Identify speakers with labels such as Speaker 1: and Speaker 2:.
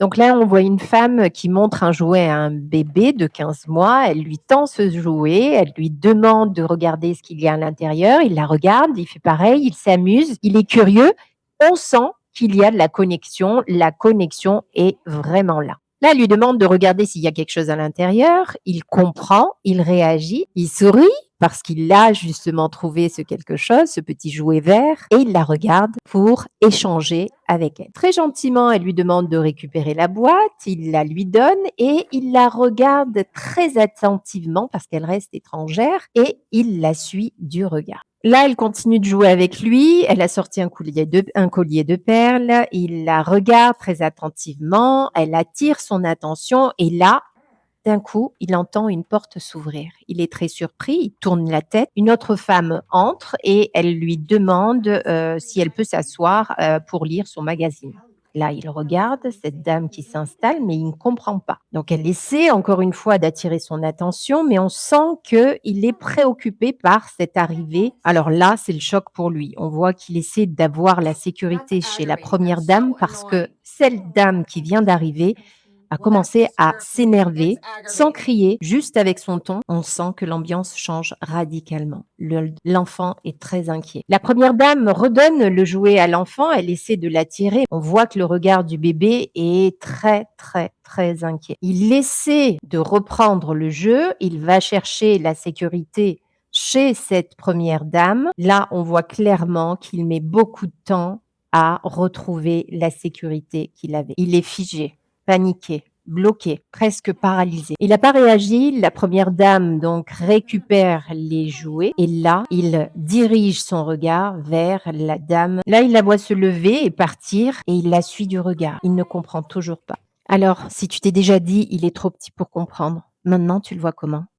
Speaker 1: Donc là, on voit une femme qui montre un jouet à un bébé de 15 mois. Elle lui tend ce jouet, elle lui demande de regarder ce qu'il y a à l'intérieur. Il la regarde, il fait pareil, il s'amuse, il est curieux. On sent qu'il y a de la connexion. La connexion est vraiment là. Là, elle lui demande de regarder s'il y a quelque chose à l'intérieur. Il comprend, il réagit, il sourit parce qu'il a justement trouvé ce quelque chose, ce petit jouet vert, et il la regarde pour échanger avec elle. Très gentiment, elle lui demande de récupérer la boîte, il la lui donne et il la regarde très attentivement parce qu'elle reste étrangère et il la suit du regard. Là, elle continue de jouer avec lui. Elle a sorti un collier de perles. Il la regarde très attentivement. Elle attire son attention. Et là, d'un coup, il entend une porte s'ouvrir. Il est très surpris. Il tourne la tête. Une autre femme entre et elle lui demande si elle peut s'asseoir pour lire son magazine. Là, il regarde cette dame qui s'installe, mais il ne comprend pas. Donc, elle essaie encore une fois d'attirer son attention, mais on sent qu'il est préoccupé par cette arrivée. Alors là, c'est le choc pour lui. On voit qu'il essaie d'avoir la sécurité chez la première dame parce que cette dame qui vient d'arriver a commencé à s'énerver sans crier, juste avec son ton. On sent que l'ambiance change radicalement. L'enfant est très inquiet. La première dame redonne le jouet à l'enfant, elle essaie de l'attirer. On voit que le regard du bébé est très, très, très inquiet. Il essaie de reprendre le jeu, il va chercher la sécurité chez cette première dame. Là, on voit clairement qu'il met beaucoup de temps à retrouver la sécurité qu'il avait. Il est figé, paniqué, bloqué, presque paralysé. Il n'a pas réagi. La première dame donc récupère les jouets et là, il dirige son regard vers la dame. Là, il la voit se lever et partir et il la suit du regard. Il ne comprend toujours pas. Alors, si tu t'es déjà dit, il est trop petit pour comprendre, maintenant tu le vois comment?